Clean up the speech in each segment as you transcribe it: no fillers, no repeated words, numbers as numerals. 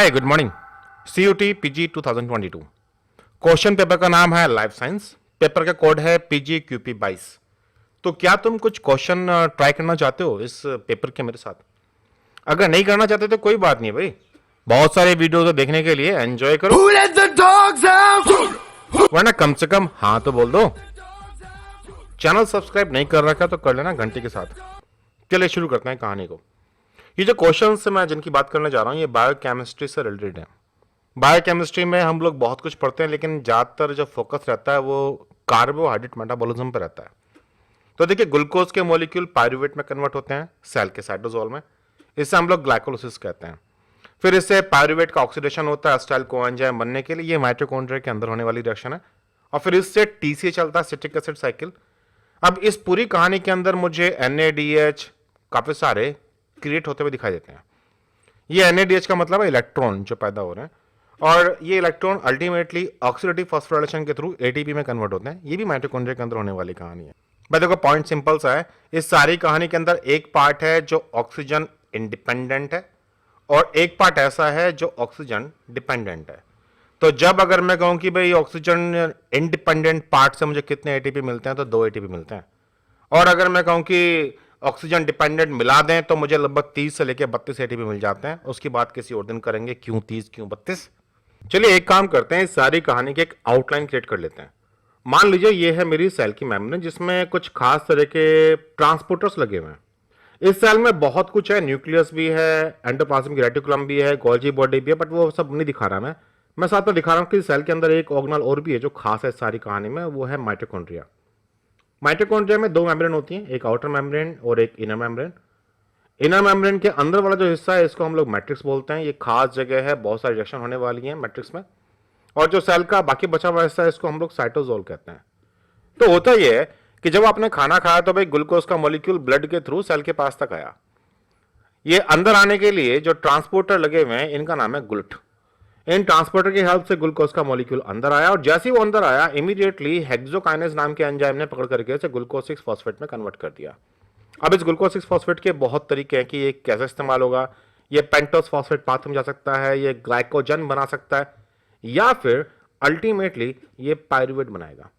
Hi good morning. CUT PG 2022 question paper का नाम है लाइफ साइंस। पेपर का कोड है PGQP 22। तो क्या तुम कुछ क्वेश्चन ट्राई करना चाहते हो इस पेपर के मेरे साथ? अगर नहीं करना चाहते तो कोई बात नहीं भाई, बहुत सारे वीडियो तो देखने के लिए एंजॉय करो। Who let the dogs out? वरना कम से कम हाँ तो बोल दो। चैनल सब्सक्राइब नहीं कर रखा तो कर लेना घंटे के साथ। चलिए शुरू करते हैं कहानी को। ये जो क्वेश्चंस मैं जिनकी बात करने जा रहा हूँ ये बायोकेमिस्ट्री से रिलेटेड है। बायोकेमिस्ट्री में हम लोग बहुत कुछ पढ़ते हैं, लेकिन ज़्यादातर जो फोकस रहता है वो कार्बोहाइड्रेट मेटाबॉलिज्म पर रहता है। तो देखिए, ग्लूकोज के मॉलिक्यूल पायरूवेट में कन्वर्ट होते हैं सेल के साइटोसोल में। इससे हम लोग ग्लाइकोलिसिस कहते हैं। फिर इससे पायरूवेट का ऑक्सीडेशन होता है एसिटाइल कोएंजाइम बनने के लिए। ये माइटोकॉन्ड्रिया के अंदर होने वाली रिएक्शन है। और फिर इससे TCA चलता है, सिट्रिक एसिड साइकिल। अब इस पूरी कहानी के अंदर मुझे NADH काफी सारे क्रिएट होते हुए दिखाई देते हैं। ये NADH का मतलब है इलेक्ट्रॉन जो पैदा हो रहे हैं, और ये इलेक्ट्रॉन अल्टीमेटली ऑक्सीडेटिव फॉस्फोराइलेशन के थ्रू ATP में कन्वर्ट होते हैं। ये भी माइटोकॉन्ड्रिया के अंदर होने वाली कहानी है। भाई देखो, पॉइंट सिंपल सा है। इस सारी कहानी के अंदर एक पार्ट है जो ऑक्सीजन इंडिपेंडेंट है और एक पार्ट ऐसा है जो ऑक्सीजन डिपेंडेंट है। तो जब अगर मैं कहूं कि भाई ऑक्सीजन इंडिपेंडेंट पार्ट से मुझे कितने ATP मिलते हैं, तो 2 ATP मिलते हैं। और अगर मैं कहूं कि ऑक्सीजन डिपेंडेंट मिला दें तो मुझे लगभग 30 से लेकर 32 ATP मिल जाते हैं। उसकी बात किसी और दिन करेंगे, क्यों 30 क्यों 32। चलिए एक काम करते हैं, इस सारी कहानी की एक आउटलाइन क्रिएट कर लेते हैं। मान लीजिए ये है मेरी सेल की मेम्ब्रेन जिसमें कुछ खास तरह के ट्रांसपोर्टर्स लगे हुए हैं। इस सेल में बहुत कुछ है, न्यूक्लियस भी है, एंडोप्लाज्मिक रेटिकुलम भी है, गोल्जी बॉडी भी है, बट वो सब नहीं दिखा रहा मैं साथ में दिखा रहा हूं कि सेल के अंदर एक ऑर्गेनल और भी है जो खास है सारी कहानी में, वो है माइटोकॉन्ड्रिया। माइटोकॉन्ड्रिया में 2 मेम्ब्रेन होती हैं, एक आउटर मेम्ब्रेन और एक इनर मेम्ब्रेन। इनर मेम्ब्रेन के अंदर वाला जो हिस्सा है इसको हम लोग मैट्रिक्स बोलते हैं। ये खास जगह है, बहुत सारी रिएक्शन होने वाली है मैट्रिक्स में। और जो सेल का बाकी बचा हुआ हिस्सा है इसको हम लोग साइटोसोल कहते हैं। तो होता यह है कि जब आपने खाना खाया तो भाई ग्लूकोज का मॉलिक्यूल ब्लड के थ्रू सेल के पास तक आया। ये अंदर आने के लिए जो ट्रांसपोर्टर लगे हुए हैं इनका नाम है गुल्ट। इन ट्रांसपोर्टर की हेल्प से ग्लूकोज का मॉलिक्यूल अंदर आया, और जैसे ही वो अंदर आया इमीडिएटली हेक्सोकाइनेज नाम के एंजाइम ने पकड़ करके इसे ग्लूकोज 6 फॉस्फेट में कन्वर्ट कर दिया। अब इस ग्लूकोज 6 फॉस्फेट के बहुत तरीके हैं कि ये कैसे इस्तेमाल होगा। ये पेंटोस फॉस्फेट पाथ में जा सकता है, ये ग्लाइकोजन बना सकता है, या फिर अल्टीमेटली ये पायरूवेट बनाएगा।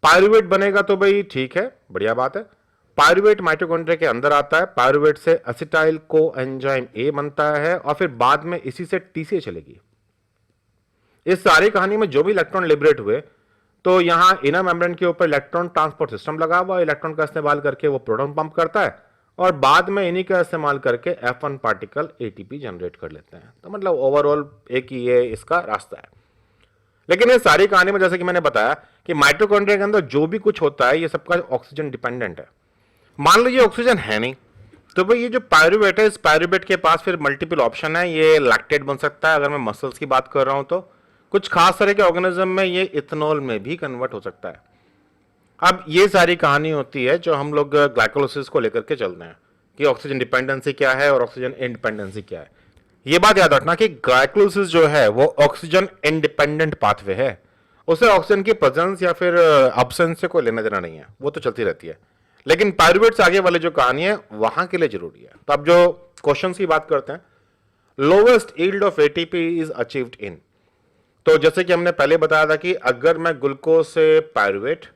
पायरूवेट बनेगा तो भाई ठीक है, बढ़िया बात है। पायरूवेट माइटोकॉन्ड्रिया के अंदर आता है, पायरूवेट से एसिटाइल कोएंजाइम A बनता है, और फिर बाद में इसी से TCA चलेगी। इस सारी कहानी में जो भी इलेक्ट्रॉन लिबरेट हुए, तो यहां इनर मेम्ब्रेन के ऊपर इलेक्ट्रॉन ट्रांसपोर्ट सिस्टम लगा हुआ, इलेक्ट्रॉन का इस्तेमाल करके वो प्रोटॉन पंप करता है, और बाद में इन्हीं का इस्तेमाल करके F1 पार्टिकल ATP जनरेट कर लेते हैं। तो मतलब ओवरऑल एक ही ये इसका रास्ता है। लेकिन इस सारी कहानी में जैसे कि मैंने बताया कि माइटोकॉन्ड्रिया के अंदर जो भी कुछ होता है ये सबका ऑक्सीजन डिपेंडेंट है। मान लीजिए ऑक्सीजन है नहीं, तो भाई ये जो पायरूवेट है, इस पायरूवेट के पास फिर मल्टीपल ऑप्शन है। ये लैक्टेट बन सकता है, अगर मैं मसल्स की बात कर रहा हूं तो कुछ खास तरह के ऑर्गेनिज्म में ये इथेनॉल में भी कन्वर्ट हो सकता है। अब ये सारी कहानी होती है जो हम लोग ग्लाइकोलिसिस को लेकर के चलते हैं कि ऑक्सीजन डिपेंडेंसी क्या है और ऑक्सीजन इंडिपेंडेंसी क्या है। ये बात याद रखना कि ग्लाइकोलिसिस जो है वो ऑक्सीजन इंडिपेंडेंट पाथवे है। उसे ऑक्सीजन की प्रेजेंस या फिर एब्सेंस से कोई लेना देना नहीं है, वो तो चलती रहती है। लेकिन पायरूवेट से आगे वाली जो कहानी है वहां के लिए जरूरी है। तो अब जो क्वेश्चन की बात करते हैं, lowest yield of ATP is achieved in. तो जैसे कि हमने पहले बताया था कि अगर मैं ग्लूकोज से पायरूवेट,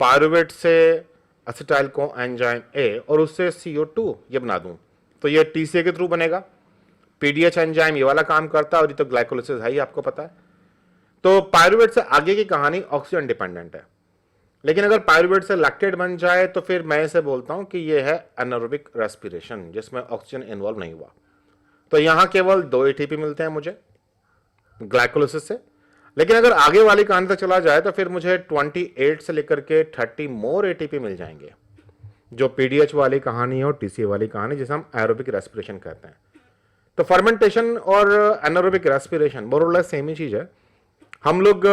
पायरूवेट से एसिटाइल कोएंजाइम A और उससे CO2 ये बना दूं, तो ये TCA के थ्रू बनेगा। PDH एंजाइम ये वाला काम करता है, और ये तो ग्लाइकोलिसिस है ही, आपको पता है। तो पायरूवेट से आगे की कहानी ऑक्सीजन डिपेंडेंट है। लेकिन अगर पायरूवेट से लैक्टेट बन जाए तो फिर मैं इसे बोलता हूं कि ये है एनारोबिक रेस्पिरेशन, जिसमें ऑक्सीजन इन्वॉल्व नहीं हुआ। तो यहां केवल 2 ATP मिलते हैं मुझे ग्लाइकोलिसिस से। लेकिन अगर आगे वाली कहानी तक चला जाए तो फिर मुझे 28 से लेकर के 30 मोर ATP मिल जाएंगे, जो PDH वाली कहानी है और TCA वाली कहानी, जिसे हम एरोबिक रेस्पिरेशन कहते हैं। तो फर्मेंटेशन और एनारोबिक रेस्पिरेशन मोर और लेस सेम ही चीज है। हम लोग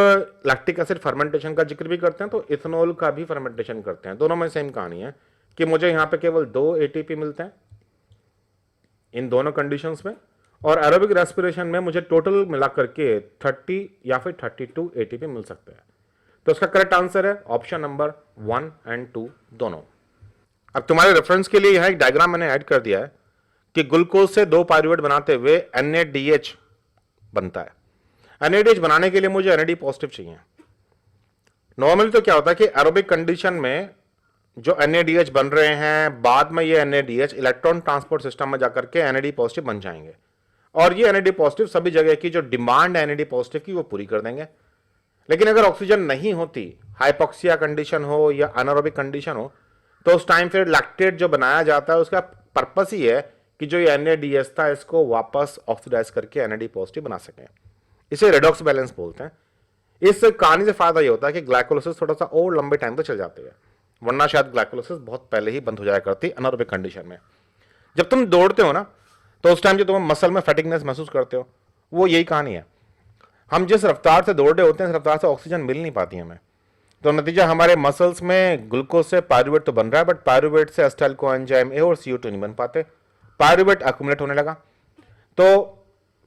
लैक्टिक एसिड फर्मेंटेशन का जिक्र भी करते हैं, तो इथेनॉल का भी फर्मेंटेशन करते हैं। दोनों में सेम कहानी है कि मुझे यहां पे केवल 2 ATP मिलते हैं इन दोनों कंडीशंस में, और एरोबिक रेस्पिरेशन में मुझे टोटल मिला करके 30 या फिर 32 ATP मिल सकते हैं। तो इसका करेक्ट आंसर है ऑप्शन नंबर 1 और 2 दोनों। अब तुम्हारे रेफरेंस के लिए यहां एक डायग्राम मैंने ऐड कर दिया है कि ग्लूकोज से दो पायरुवेट बनाते हुए NADH बनता है। NADH बनाने के लिए मुझे NAD पॉजिटिव चाहिए। नॉर्मली तो क्या होता है कि एरोबिक कंडीशन में जो NADH बन रहे हैं, बाद में ये NADH इलेक्ट्रॉन ट्रांसपोर्ट सिस्टम में जाकर के NAD पॉजिटिव बन जाएंगे और ये NAD पॉजिटिव सभी जगह की जो डिमांड है NAD पॉजिटिव की वो पूरी कर देंगे। लेकिन अगर ऑक्सीजन नहीं होती, हाइपोक्सिया कंडीशन हो या अनारोबिक कंडीशन हो, तो उस टाइम फिर लैक्टेट जो बनाया जाता है उसका पर्पस ही है कि जो ये NADH था इसको वापस ऑक्सीडाइज करके NAD पॉजिटिव बना सकें। इसे रेडॉक्स बैलेंस बोलते हैं। इस कहानी से फायदा ये होता है कि ग्लाइकोलाइसिस थोड़ा सा और लंबे टाइम तक चल जाती है, वरना शायद ग्लाइकोलाइसिस बहुत पहले ही बंद हो जाया करती अनारोबिक कंडीशन में। जब तुम दौड़ते हो ना, तो उस टाइम जो तुम मसल में फैटिकनेस महसूस करते हो, वो यही कहानी है। हम जिस रफ्तार से दौड़ रहे होते हैं, इस रफ्तार से ऑक्सीजन मिल नहीं पाती हमें, तो नतीजा हमारे मसल्स में ग्लूकोज से पायरुवेट तो बन रहा है, बट पायरुवेट से एसिटाइल कोएंजाइम A और CO2 नहीं बन पाते, पायरुवेट अक्यूमुलेट होने लगा। तो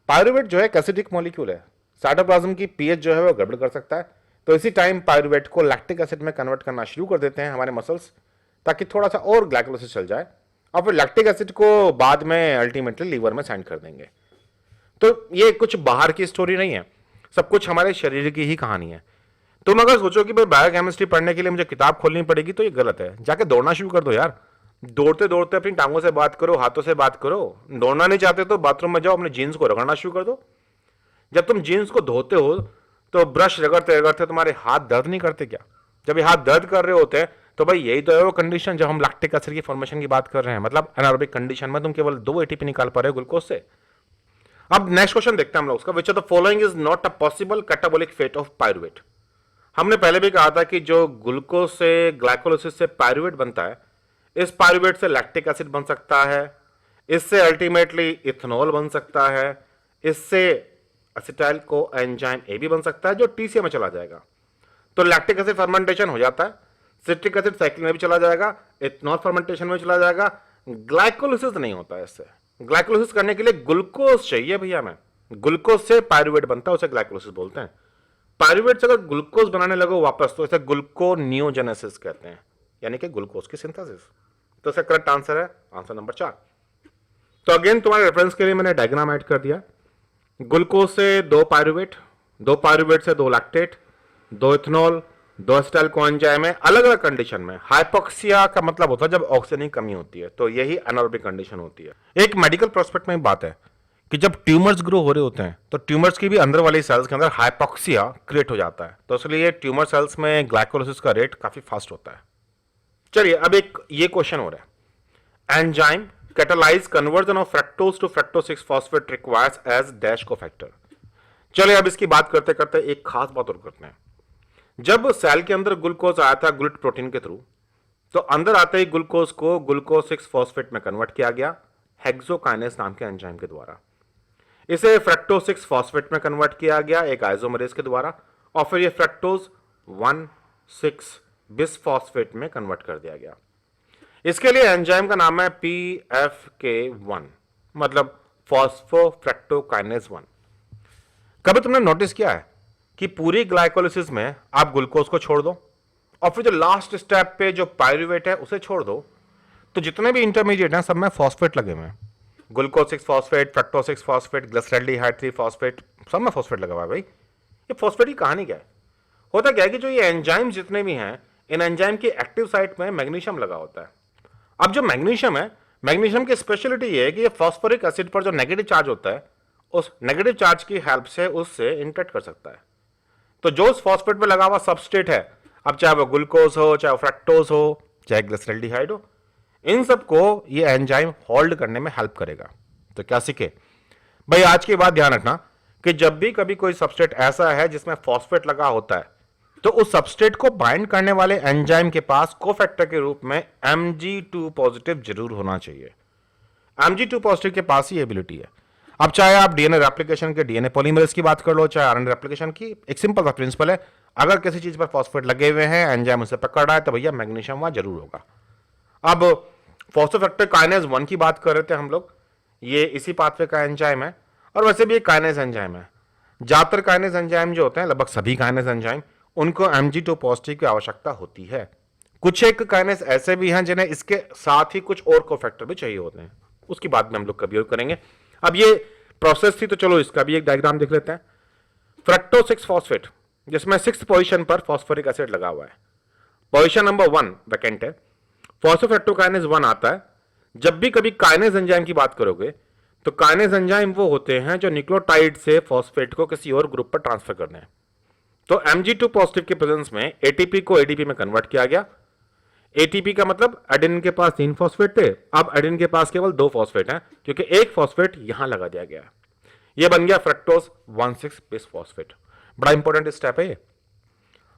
पायरुवेट जो है एक एसिडिक मॉलिक्यूल है, साइटोप्लाज्म की पीएच जो है वो गड़बड़ कर सकता है। तो इसी टाइम पायरुवेट को लैक्टिक एसिड में कन्वर्ट करना शुरू कर देते हैं हमारे मसल्स, ताकि थोड़ा सा और ग्लाइकोलाइसिस चल जाए, और फिर लैक्टिक एसिड को बाद में अल्टीमेटली लीवर में सेंड कर देंगे। तो ये कुछ बाहर की स्टोरी नहीं है, सब कुछ हमारे शरीर की ही कहानी है। तुम अगर सोचो कि भाई बायोकेमिस्ट्री पढ़ने के लिए मुझे किताब खोलनी पड़ेगी, तो ये गलत है। जाके दौड़ना शुरू कर दो यार, दौड़ते दौड़ते अपनी टांगों से बात करो, हाथों से बात करो। दौड़ना नहीं चाहते तो बाथरूम में जाओ, अपने जीन्स को रगड़ना शुरू कर दो। जब तुम जीन्स को धोते हो तो ब्रश रगड़ते रगड़ते तुम्हारे हाथ दर्द नहीं करते क्या? जब ये हाथ दर्द कर रहे होते हैं तो भाई यही तो है वो कंडीशन जब हम लैक्टिक एसिड की फॉर्मेशन की बात कर रहे हैं। मतलब एनारोबिक कंडीशन में तुम केवल 2 ATP निकाल पा रहे हो ग्लूकोज से। अब नेक्स्ट क्वेश्चन देखते हैं हम लोग उसका, which of the following is not a possible catabolic fate of pyruvate. हमने पहले भी कहा था कि जो ग्लूकोज से ग्लाइकोलाइसिस से पायरुवेट बनता है, इस पायरुवेट से लैक्टिक एसिड बन सकता है, इससे अल्टीमेटली इथेनॉल बन सकता है, इससे एसिटाइल को एंजाइम A भी बन सकता है जो TCA में चला जाएगा। तो लैक्टिक एसिड फर्मेंटेशन हो जाता है, सिट्रिक एसिड साइकिल में भी चला जाएगा, इथेनॉल फर्मेंटेशन में चला जाएगा, ग्लाइकोलाइसिस नहीं होता है। इससे ग्लाइकोलाइसिस करने के लिए ग्लूकोज चाहिए भैया। मैं ग्लूकोज से पायरुवेट बनता है, उसे ग्लाइकोलाइसिस बोलते हैं। पायरुवेट से अगर ग्लूकोज बनाने लगो वापस, तो इसे ग्लूकोनियोजेनेसिस कहते हैं, यानी कि ग्लूकोज की सिंथेसिस। तो इसका करेक्ट आंसर है आंसर नंबर 4। तो अगेन तुम्हारे रेफरेंस के लिए मैंने डायग्राम ऐड कर दिया। ग्लूकोज से 2 पायरुवेट, 2 पायरुवेट से 2 लैक्टेट, 2 इथेनॉल, 2 एसिटाइल कोएंजाइम है अलग अलग कंडीशन में। हाइपोक्सिया का मतलब होता है जब ऑक्सीजन की कमी होती है, तो यही एनारोबिक कंडीशन होती है। एक मेडिकल प्रोस्पेक्ट में बात है कि जब ट्यूमर्स ग्रो हो रहे होते हैं, तो ट्यूमर्स की भी अंदर वाली सेल्स के अंदर हाइपोक्सिया क्रिएट हो जाता है, तो इसलिए ट्यूमर सेल्स में ग्लाइकोलाइसिस का रेट काफी फास्ट होता है। चलिए अब एक ये क्वेश्चन हो रहा है, enzyme catalyze conversion of fructose to fructose 6 phosphate requires as dash cofactor। चलिए अब इसकी बात करते करते एक खास बात और करते हैं। जब सेल के अंदर ग्लूकोज आया था ग्लूट प्रोटीन के थ्रू, तो अंदर आते ही ग्लूकोज को ग्लूकोज 6 फॉस्फेट में कन्वर्ट किया गया हेक्सोकाइनेस नाम के एंजाइम के द्वारा। इसे फ्रक्टोज 6 फॉस्फेट में कन्वर्ट किया गया एक आइसोमरेज के द्वारा, और फिर ये फ्रक्टोज 1,6 बिसफॉस्फेट में कन्वर्ट कर दिया गया। इसके लिए एंजाइम का नाम है PFK1, मतलब फॉस्फोफ्रक्टोकाइनेज 1। कभी तुमने नोटिस किया है कि पूरी ग्लाइकोलाइसिस में आप ग्लूकोज को छोड़ दो और फिर जो लास्ट स्टेप पे जो पायरुवेट है उसे छोड़ दो, तो जितने भी इंटरमीडिएट हैं सब में फॉस्फेट लगे हुए हैं। Glucose 6 phosphate, fructose 6 phosphate, glyceraldehyde 3 phosphate, सब में फॉस्फेट लगा हुआ है। भाई ये फॉस्फेट की कहानी क्या है? होता क्या है कि जो ये एंजाइम जितने भी हैं, इन एंजाइम की एक्टिव साइट में मैग्नीशियम लगा होता है। अब जो मैग्नीशियम है, मैग्नीशियम की स्पेशलिटी ये है कि ये फास्फोरिक एसिड पर जो नेगेटिव चार्ज होता है, उस नेगेटिव चार्ज की हेल्प से उससे इंटरेक्ट कर सकता है। तो जो उस फॉस्फेट पे लगा हुआ सबस्ट्रेट है, अब चाहे वो ग्लूकोज हो, चाहे वो फ्रक्टोज हो, चाहे ग्लिसरॉल्डिहाइड हो, इन सबको ये एंजाइम होल्ड करने में हेल्प करेगा। तो क्या सीखे भाई? आज की बात ध्यान रखना कि जब भी कभी कोई सबस्ट्रेट ऐसा है जिसमें फॉस्फेट लगा होता है, तो उस सबस्ट्रेट को बाइंड करने वाले एंजाइम के पास कोफैक्टर के रूप में Mg2 पॉजिटिव जरूर होना चाहिए। Mg2 पॉजिटिव के पास ही एबिलिटी है। अब चाहे आप डीएनए रेप्लिकेशन के डीएनए पॉलीमरेज की बात कर लो, चाहे आरएनए रेप्लिकेशन की, एक सिंपल सा प्रिंसिपल है, अगर किसी चीज पर फॉस्फेट लगे हुए हैं, एंजाइम उसे पकड़ रहा है, तो भैया मैग्नीशियम वहां जरूर होगा। अब फॉस्फोफ्रक्टोकाइनेज 1 की बात कर रहे थे हम लोग, ये इसी पाथवे का एंजाइम है, और वैसे भी एक काइनेज एंजाइम है। ज्यादातर काइनेज एंजाइम जो होते हैं, लगभग सभी काइनेज एंजाइम, उनको Mg2 पॉजिटिव की आवश्यकता होती है। कुछ एक काइनेज ऐसे भी हैं जिन्हें इसके साथ ही कुछ और कोफैक्टर भी चाहिए होते हैं। उसकी बाद में हम लोग कभी और करेंगे। अब ये प्रोसेस थी तो चलो इसका भी एक डायग्राम देख लेते हैं। फ्रक्टोज 6 फॉस्फेट जिसमें 6th पोजीशन पर फॉस्फोरिक एसिड लगा हुआ है, पोजीशन नंबर 1 वैकेंट है, फॉस्फोफ्रक्टोकाइनेज 1 आता है। जब भी कभी काइनेज एंजाइम की बात करोगे तो काइनेज एंजाइम वो होते हैं जो न्यूक्लियोटाइड से फॉस्फेट को किसी और ग्रुप पर ट्रांसफर करते हैं। तो Mg2 पॉजिटिव के प्रेजेंस में एटीपी को एडीपी में कन्वर्ट किया गया। एटीपी का मतलब एडेनिन के पास 3 फॉस्फेट थे, अब एडेनिन के पास केवल 2 फॉस्फेट हैं क्योंकि एक फॉस्फेट यहां लगा दिया गया। यह बन गया फ्रक्टोज 1,6 बेस फॉस्फेट। बड़ा इंपॉर्टेंट स्टेप है ये।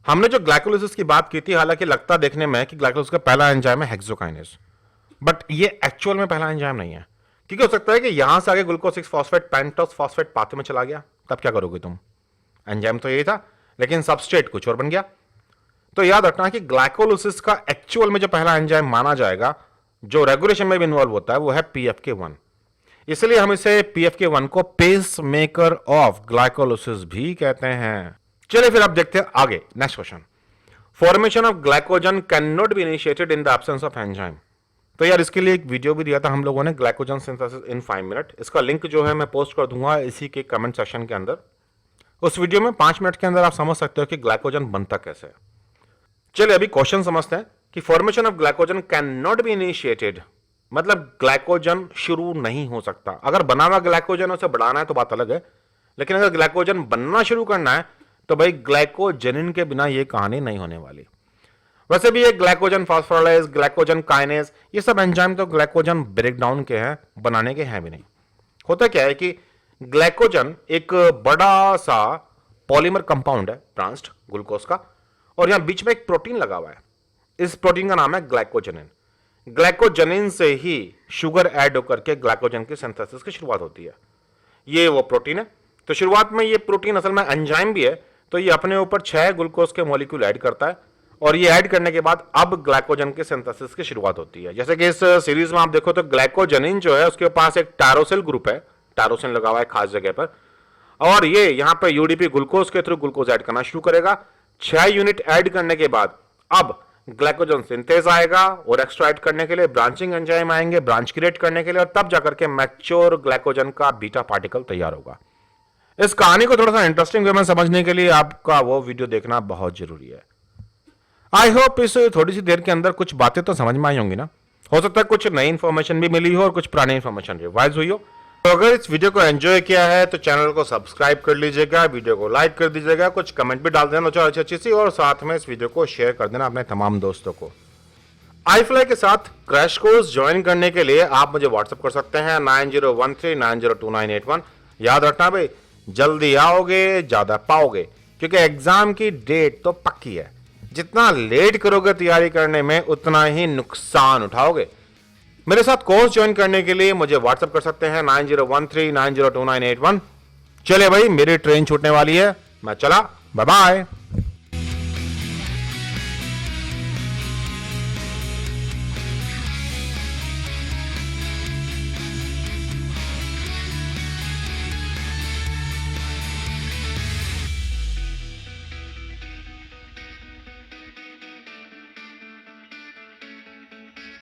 हमने जो ग्लाइकोलाइसिस की बात की थी, हालांकि लगता देखने में कि ग्लाइकोलाइसिस का पहला एंजाइम है हेक्सोकाइनेज, बट ये एक्चुअल में पहला एंजाइम नहीं है, क्योंकि हो सकता है कि यहां से आगे glucose 6 phosphate pentose phosphate pathway में चला गया, तब क्या करोगे तुम? एंजाइम तो यही था लेकिन सबस्ट्रेट कुछ और बन गया। तो याद रखना कि ग्लाइकोलाइसिस का एक्चुअल में जो पहला एंजाइम माना जाएगा जो रेगुलेशन में भी इन्वॉल्व होता है वो है PFK1। इसलिए हम इसे PFK1 को पेस मेकर ऑफ ग्लाइकोलाइसिस भी कहते हैं। चलिए फिर अब देखते हैं आगे। Next question, formation of glycogen can not be initiated in the absence of enzyme. तो यार इसके लिए एक वीडियो भी दिया था हम लोगों ने, ग्लाइकोजन सिंथेसिस इन 5 मिनट। इसका लिंक जो है मैं पोस्ट कर दूंगा इसी के कमेंट सेक्शन के अंदर। उस वीडियो में 5 मिनट के अंदर आप समझ सकते हो कि ग्लाइकोजन बनता कैसे है। चलिए अभी क्वेश्चन समझते हैं कि formation of glycogen can not be initiated मतलब ग्लाइकोजन शुरू नहीं हो सकता। अगर बना हुआ ग्लाइकोजन उसे बढ़ाना है तो बात अलग है, लेकिन अगर ग्लाइकोजन बनना शुरू करना है तो भाई ग्लाइकोजेनिन के बिना यह कहानी नहीं होने वाली। वैसे भी ये ग्लाइकोजन फॉस्फोराइलेज, ग्लाइकोजन काइनेज, ये सब एंजाइम तो ग्लाइकोजन ब्रेकडाउन के हैं, बनाने के हैं भी नहीं। होता क्या है कि ग्लाइकोजन एक बड़ा सा पॉलीमर कंपाउंड है ब्रांच्ड ग्लूकोज का, और यहां बीच में एक प्रोटीन लगा हुआ है। इस प्रोटीन का नाम है ग्लाइकोजेनिन। ग्लाइकोजेनिन से ही शुगर ऐड होकर के ग्लाइकोजन की सिंथेसिस की शुरुआत होती है। ये वो प्रोटीन है। तो शुरुआत में ये प्रोटीन असल में एंजाइम भी है, तो ये अपने ऊपर 6 ग्लूकोज के मॉलिक्यूल ऐड करता है, और ये ऐड करने के बाद अब ग्लाइकोजन के सिंथेसिस की शुरुआत होती है। जैसे कि इस सीरीज में आप देखो तो ग्लाइकोजेनिन जो है उसके पास एक टायरोसिल ग्रुप है, टायरोसिन लगा हुआ है खास जगह पर, और ये यहां पर यूडीपी ग्लूकोज के थ्रू ग्लूकोज ऐड करना शुरू करेगा। 6 यूनिट ऐड करने के बाद अब ग्लाइकोजन सिंथेज आएगा और एक्सट्रैक्ट करने के लिए ब्रांचिंग एंजाइम आएंगे, ब्रांच क्रिएट करने के लिए, और तब जाकर के मैच्योर ग्लाइकोजन का बीटा पार्टिकल तैयार होगा। इस कहानी को थोड़ा सा इंटरेस्टिंग वे में समझने के लिए आपका वो वीडियो देखना बहुत जरूरी है। आई होप इस थोड़ी सी देर के अंदर कुछ बातें तो समझ में आई होंगी ना। हो सकता है कुछ नई इंफॉर्मेशन भी मिली हो और कुछ पुरानी इंफॉर्मेशन रिवाइज हुई हो। तो अगर इस वीडियो को एंजॉय किया है तो चैनल को सब्सक्राइब कर लीजिएगा, वीडियो को लाइक कर दीजिएगा, कुछ कमेंट भी डाल देना अच्छी अच्छी सी, और साथ में इस वीडियो को शेयर कर देना अपने तमाम दोस्तों को। iFly के साथ क्रैश कोर्स ज्वाइन करने के लिए आप मुझे व्हाट्सएप कर सकते हैं 9013902981। याद रखना भाई, जल्दी आओगे ज्यादा पाओगे, क्योंकि एग्जाम की डेट तो पक्की है। जितना लेट करोगे तैयारी करने में उतना ही नुकसान उठाओगे। मेरे साथ कोर्स ज्वाइन करने के लिए मुझे व्हाट्सएप कर सकते हैं 9013902981। चले भाई, मेरी ट्रेन छूटने वाली है, मैं चला, बाय बाय।